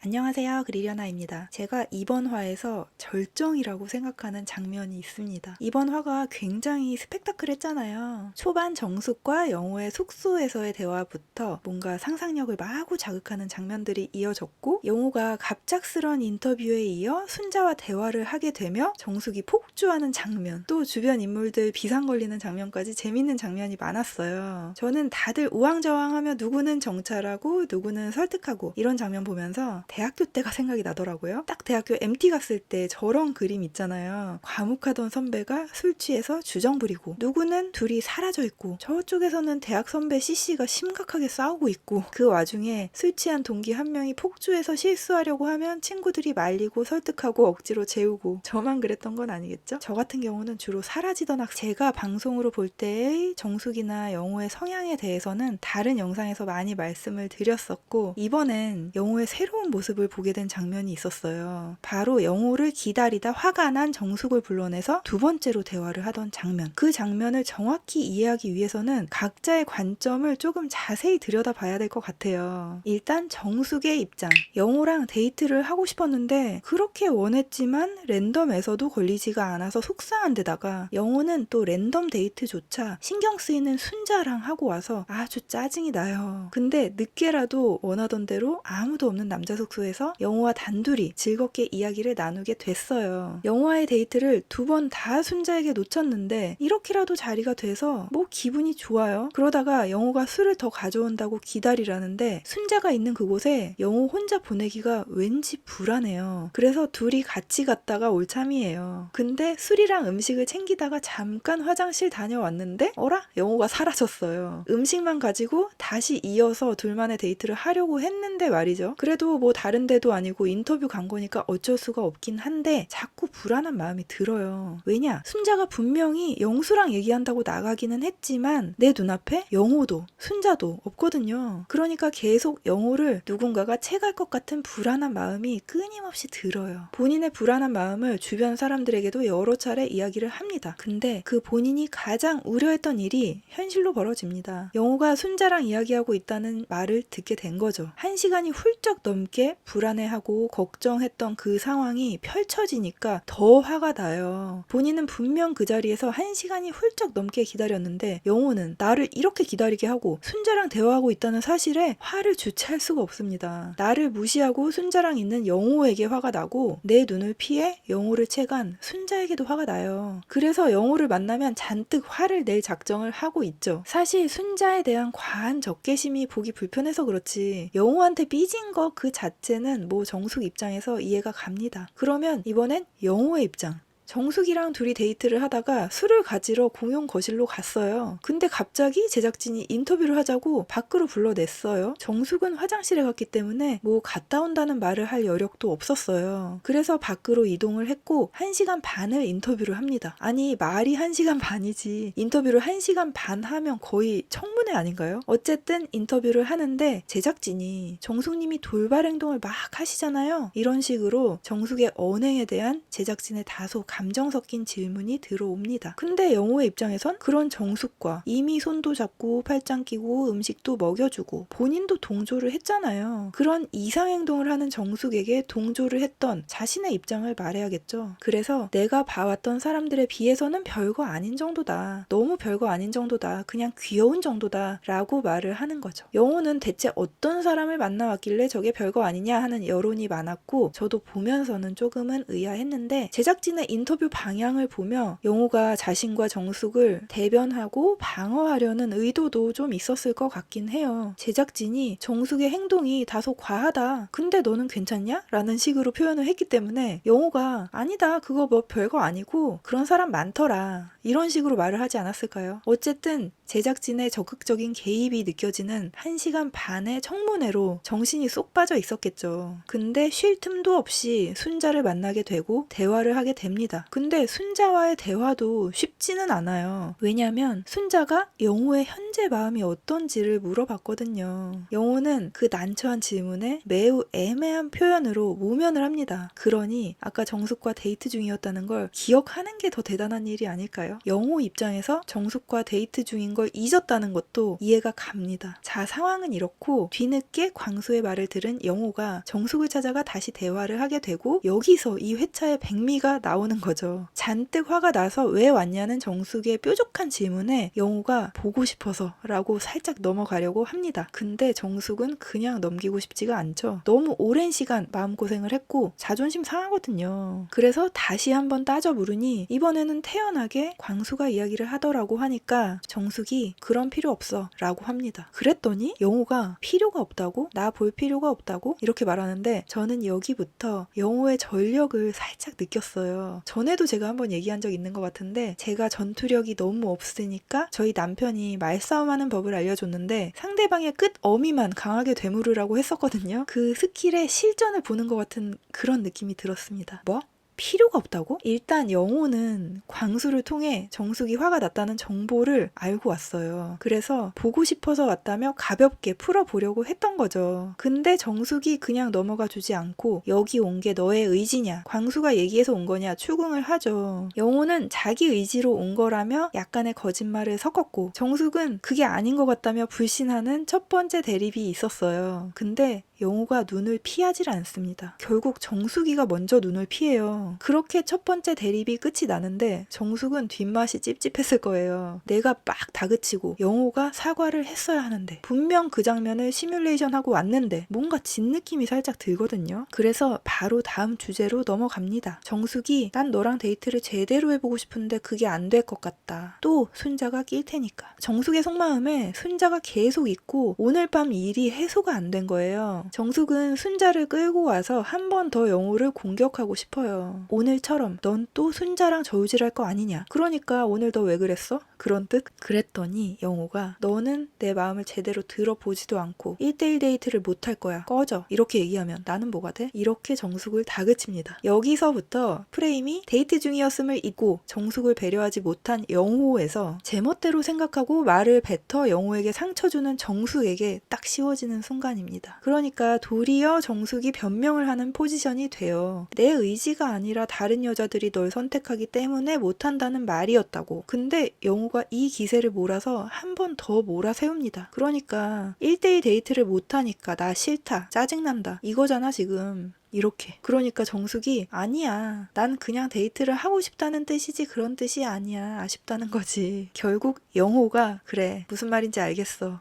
안녕하세요. 그리려나입니다. 제가 이번 화에서 절정이라고 생각하는 장면이 있습니다. 이번 화가 굉장히 스펙타클했잖아요. 초반 정숙과 영호의 숙소에서의 대화부터 뭔가 상상력을 마구 자극하는 장면들이 이어졌고, 영호가 갑작스런 인터뷰에 이어 순자와 대화를 하게 되며 정숙이 폭주하는 장면, 또 주변 인물들 비상 걸리는 장면까지 재밌는 장면이 많았어요. 저는 다들 우왕좌왕하며 누구는 정찰하고 누구는 설득하고 이런 장면 보면서 대학교 때가 생각이 나더라고요. 딱 대학교 MT 갔을 때 저런 그림 있잖아요. 과묵하던 선배가 술 취해서 주정 부리고, 누구는 둘이 사라져 있고, 저쪽에서는 대학 선배 CC가 심각하게 싸우고 있고, 그 와중에 술 취한 동기 한 명이 폭주해서 실수하려고 하면 친구들이 말리고 설득하고 억지로 재우고. 저만 그랬던 건 아니겠죠? 저 같은 경우는 주로 사라지던 제가 방송으로 볼 때의 정숙이나 영호의 성향에 대해서는 다른 영상에서 많이 말씀을 드렸었고, 이번엔 영호의 새로운 모습을 보게 된 장면이 있었어요. 바로 영호를 기다리다 화가 난 정숙을 불러내서 두 번째로 대화를 하던 장면. 그 장면을 정확히 이해하기 위해서는 각자의 관점을 조금 자세히 들여다봐야 될 것 같아요. 일단 정숙의 입장. 영호랑 데이트를 하고 싶었는데 그렇게 원했지만 랜덤에서도 걸리지가 않아서 속상한 데다가, 영호는 또 랜덤 데이트조차 신경 쓰이는 순자랑 하고 와서 아주 짜증이 나요. 근데 늦게라도 원하던 대로 아무도 없는 남자 숙소에서 영호와 단둘이 즐겁게 이야기를 나누게 됐어요. 영호와의 데이트를 두 번 다 순자에게 놓쳤는데 이렇게라도 자리가 돼서 뭐 기분이 좋아요. 그러다가 영호가 술을 더 가져온다고 기다리라는데 순자가 있는 그곳에 영호 혼자 보내기가 왠지 불안해요. 그래서 둘이 같이 갔다가 올 참이에요. 근데 술이랑 음식을 챙기다가 잠깐 화장실 다녀왔는데 어라? 영호가 사라졌어요. 음식만 가지고 다시 이어서 둘만의 데이트를 하려고 했는데 말이죠. 그래도 뭐 다른 데도 아니고 인터뷰 간 거니까 어쩔 수가 없긴 한데 자꾸 불안한 마음이 들어요. 왜냐? 순자가 분명히 영수랑 얘기한다고 나가기는 했지만 내 눈앞에 영호도 순자도 없거든요. 그러니까 계속 영호를 누군가가 채갈 것 같은 불안한 마음이 끊임없이 들어요. 본인의 불안한 마음을 주변 사람들에게도 여러 차례 이야기를 합니다. 근데 그 본인이 가장 우려했던 일이 현실로 벌어집니다. 영호가 순자랑 이야기하고 있다는 말을 듣게 된 거죠. 1시간이 훌쩍 넘게 불안해하고 걱정했던 그 상황이 펼쳐지니까 더 화가 나요. 본인은 분명 그 자리에서 1시간이 훌쩍 넘게 기다렸는데 영호는 나를 이렇게 기다리게 하고 순자랑 대화하고 있다는 사실에 화를 주체할 수가 없습니다. 나를 무시하고 순자랑 있는 영호에게 화가 나고, 내 눈을 피해 영호를 채간 순자에게도 화가 나요. 그래서 영호를 만나면 잔뜩 화를 낼 작정을 하고 있죠. 사실 순자에 대한 과한 적개심이 보기 불편해서 그렇지 영호한테 삐진 거 그 자체는 뭐 정숙 입장에서 이해가 갑니다. 그러면 이번엔 영호의 입장. 정숙이랑 둘이 데이트를 하다가 술을 가지러 공용 거실로 갔어요. 근데 갑자기 제작진이 인터뷰를 하자고 밖으로 불러냈어요. 정숙은 화장실에 갔기 때문에 뭐 갔다 온다는 말을 할 여력도 없었어요. 그래서 밖으로 이동을 했고 1시간 반을 인터뷰를 합니다. 아니 말이 1시간 반이지 인터뷰를 1시간 반 하면 거의 청문회 아닌가요? 어쨌든 인터뷰를 하는데 제작진이 정숙님이 돌발 행동을 막 하시잖아요. 이런 식으로 정숙의 언행에 대한 제작진의 다소 감정 섞인 질문이 들어옵니다. 근데 영호의 입장에선 그런 정숙과 이미 손도 잡고 팔짱 끼고 음식도 먹여주고 본인도 동조를 했잖아요. 그런 이상행동을 하는 정숙에게 동조를 했던 자신의 입장을 말해야겠죠. 그래서 내가 봐왔던 사람들에 비해서는 별거 아닌 정도다. 너무 별거 아닌 정도다. 그냥 귀여운 정도다. 라고 말을 하는 거죠. 영호는 대체 어떤 사람을 만나왔길래 저게 별거 아니냐 하는 여론이 많았고, 저도 보면서는 조금은 의아했는데 제작진의 인터뷰 방향을 보며 영호가 자신과 정숙을 대변하고 방어하려는 의도도 좀 있었을 것 같긴 해요. 제작진이 정숙의 행동이 다소 과하다. 근데 너는 괜찮냐? 라는 식으로 표현을 했기 때문에 영호가 아니다. 그거 뭐 별거 아니고 그런 사람 많더라. 이런 식으로 말을 하지 않았을까요? 어쨌든 제작진의 적극적인 개입이 느껴지는 1시간 반의 청문회로 정신이 쏙 빠져 있었겠죠. 근데 쉴 틈도 없이 순자를 만나게 되고 대화를 하게 됩니다. 합니다. 근데 순자와의 대화도 쉽지는 않아요. 왜냐면 순자가 영호의 현재 마음이 어떤지를 물어봤거든요. 영호는 그 난처한 질문에 매우 애매한 표현으로 모면을 합니다. 그러니 아까 정숙과 데이트 중이었다는 걸 기억하는 게 더 대단한 일이 아닐까요? 영호 입장에서 정숙과 데이트 중인 걸 잊었다는 것도 이해가 갑니다. 자, 상황은 이렇고 뒤늦게 광수의 말을 들은 영호가 정숙을 찾아가 다시 대화를 하게 되고 여기서 이 회차의 백미가 나오는 거죠. 잔뜩 화가 나서 왜 왔냐는 정숙의 뾰족한 질문에 영호가 보고 싶어서 라고 살짝 넘어가려고 합니다. 근데 정숙은 그냥 넘기고 싶지가 않죠. 너무 오랜 시간 마음고생을 했고 자존심 상하거든요. 그래서 다시 한번 따져 물으니 이번에는 태연하게 광수가 이야기를 하더라고 하니까 정숙이 그런 필요 없어 라고 합니다. 그랬더니 영호가 필요가 없다고? 나 볼 필요가 없다고? 이렇게 말하는데 저는 여기부터 영호의 전력을 살짝 느꼈어요. 전에도 제가 한번 얘기한 적 있는 것 같은데 제가 전투력이 너무 없으니까 저희 남편이 말싸움하는 법을 알려줬는데 상대방의 끝 어미만 강하게 되물으라고 했었거든요. 그 스킬의 실전을 보는 것 같은 그런 느낌이 들었습니다. 뭐? 필요가 없다고? 일단 영호는 광수를 통해 정숙이 화가 났다는 정보를 알고 왔어요. 그래서 보고 싶어서 왔다며 가볍게 풀어보려고 했던 거죠. 근데 정숙이 그냥 넘어가 주지 않고 여기 온 게 너의 의지냐? 광수가 얘기해서 온 거냐? 추궁을 하죠. 영호는 자기 의지로 온 거라며 약간의 거짓말을 섞었고 정숙은 그게 아닌 것 같다며 불신하는 첫 번째 대립이 있었어요. 근데 영호가 눈을 피하질 않습니다. 결국 정숙이가 먼저 눈을 피해요. 그렇게 첫 번째 대립이 끝이 나는데 정숙은 뒷맛이 찝찝했을 거예요. 내가 막 다그치고 영호가 사과를 했어야 하는데 분명 그 장면을 시뮬레이션하고 왔는데 뭔가 진 느낌이 살짝 들거든요. 그래서 바로 다음 주제로 넘어갑니다. 정숙이 난 너랑 데이트를 제대로 해보고 싶은데 그게 안 될 것 같다. 또 순자가 낄 테니까. 정숙의 속마음에 순자가 계속 있고 오늘 밤 일이 해소가 안 된 거예요. 정숙은 순자를 끌고 와서 한 번 더 영호를 공격하고 싶어요. 오늘처럼 넌 또 순자랑 저우질할 거 아니냐. 그러니까 오늘 너 왜 그랬어? 그런 뜻? 그랬더니 영호가 너는 내 마음을 제대로 들어보지도 않고 1대1 데이트를 못할 거야. 꺼져. 이렇게 얘기하면 나는 뭐가 돼? 이렇게 정숙을 다그칩니다. 여기서부터 프레임이 데이트 중이었음을 잊고 정숙을 배려하지 못한 영호에서 제멋대로 생각하고 말을 뱉어 영호에게 상처 주는 정숙에게 딱 씌워지는 순간입니다. 그러니까 도리어 정숙이 변명을 하는 포지션이 돼요. 내 의지가 아니라 다른 여자들이 널 선택하기 때문에 못한다는 말이었다고. 근데 영호가 이 기세를 몰아서 한 번 더 몰아세웁니다. 그러니까 1대1 데이트를 못하니까 나 싫다, 짜증난다 이거잖아 지금. 이렇게. 그러니까 정숙이 아니야. 난 그냥 데이트를 하고 싶다는 뜻이지 그런 뜻이 아니야. 아쉽다는 거지. 결국 영호가 그래 무슨 말인지 알겠어.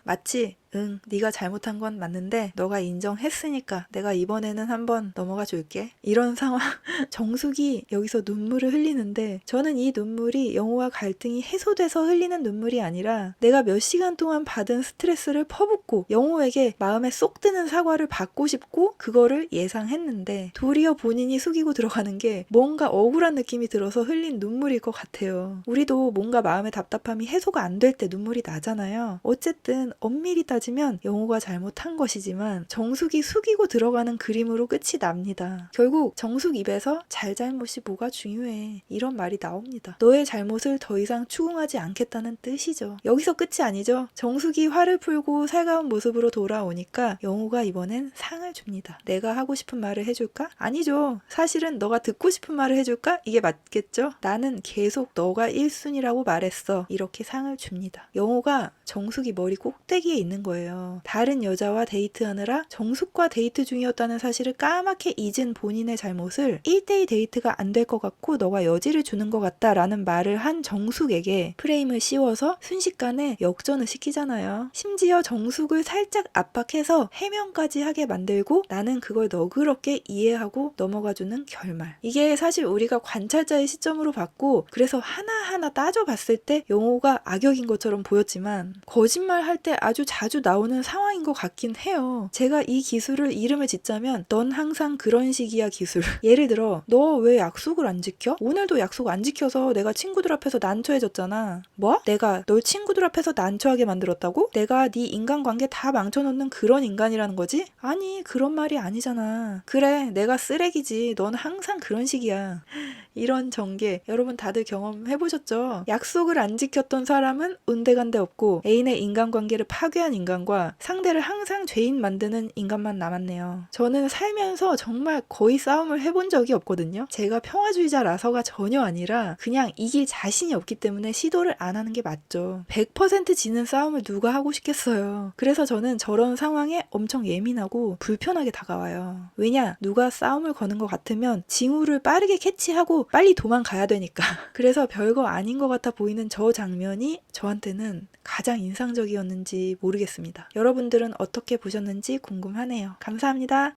맞지? 응, 네가 잘못한 건 맞는데 너가 인정했으니까 내가 이번에는 한번 넘어가 줄게. 이런 상황. 정숙이 여기서 눈물을 흘리는데 저는 이 눈물이 영호와 갈등이 해소돼서 흘리는 눈물이 아니라 내가 몇 시간 동안 받은 스트레스를 퍼붓고 영호에게 마음에 쏙 드는 사과를 받고 싶고 그거를 예상했는데 도리어 본인이 숙이고 들어가는 게 뭔가 억울한 느낌이 들어서 흘린 눈물일 것 같아요. 우리도 뭔가 마음의 답답함이 해소가 안 될 때 눈물이 나잖아요. 어쨌든 엄밀히 따지면 영호가 잘못한 것이지만 정숙이 숙이고 들어가는 그림으로 끝이 납니다. 결국 정숙 입에서 잘잘못이 뭐가 중요해 이런 말이 나옵니다. 너의 잘못을 더 이상 추궁하지 않겠다는 뜻이죠. 여기서 끝이 아니죠. 정숙이 화를 풀고 살가운 모습으로 돌아오니까 영호가 이번엔 상을 줍니다. 내가 하고 싶은 말을 해줄까? 아니죠. 사실은 너가 듣고 싶은 말을 해줄까? 이게 맞겠죠? 나는 계속 너가 1순위라고 말했어. 이렇게 상을 줍니다. 영호가 정숙이 머리 꼭대기에 있는 거예요. 다른 여자와 데이트하느라 정숙과 데이트 중이었다는 사실을 까맣게 잊은 본인의 잘못을 1대1 데이트가 안 될 것 같고 너가 여지를 주는 것 같다 라는 말을 한 정숙에게 프레임을 씌워서 순식간에 역전을 시키잖아요. 심지어 정숙을 살짝 압박해서 해명까지 하게 만들고 나는 그걸 너그럽게 이해하고 넘어가주는 결말. 이게 사실 우리가 관찰자의 시점으로 봤고 그래서 하나하나 따져봤을 때 영호가 악역인 것처럼 보였지만 거짓말할 때 아주 자주 나오는 상황인 것 같긴 해요. 제가 이 기술을 이름을 짓자면 넌 항상 그런 식이야 기술. 예를 들어 너 왜 약속을 안 지켜? 오늘도 약속 안 지켜서 내가 친구들 앞에서 난처해졌잖아. 뭐? 내가 널 친구들 앞에서 난처하게 만들었다고? 내가 네 인간관계 다 망쳐놓는 그런 인간이라는 거지? 아니 그런 말이 아니잖아. 아니야. 그래, 내가 쓰레기지. 넌 항상 그런 식이야. 이런 전개 여러분 다들 경험해보셨죠? 약속을 안 지켰던 사람은 온데간데 없고 애인의 인간관계를 파괴한 인간과 상대를 항상 죄인 만드는 인간만 남았네요. 저는 살면서 정말 거의 싸움을 해본 적이 없거든요. 제가 평화주의자라서가 전혀 아니라 그냥 이길 자신이 없기 때문에 시도를 안 하는 게 맞죠. 100% 지는 싸움을 누가 하고 싶겠어요. 그래서 저는 저런 상황에 엄청 예민하고 불편하게 다가와요. 왜냐? 누가 싸움을 거는 것 같으면 징후를 빠르게 캐치하고 빨리 도망가야 되니까. 그래서 별거 아닌 것 같아 보이는 저 장면이 저한테는 가장 인상적이었는지 모르겠습니다. 여러분들은 어떻게 보셨는지 궁금하네요. 감사합니다.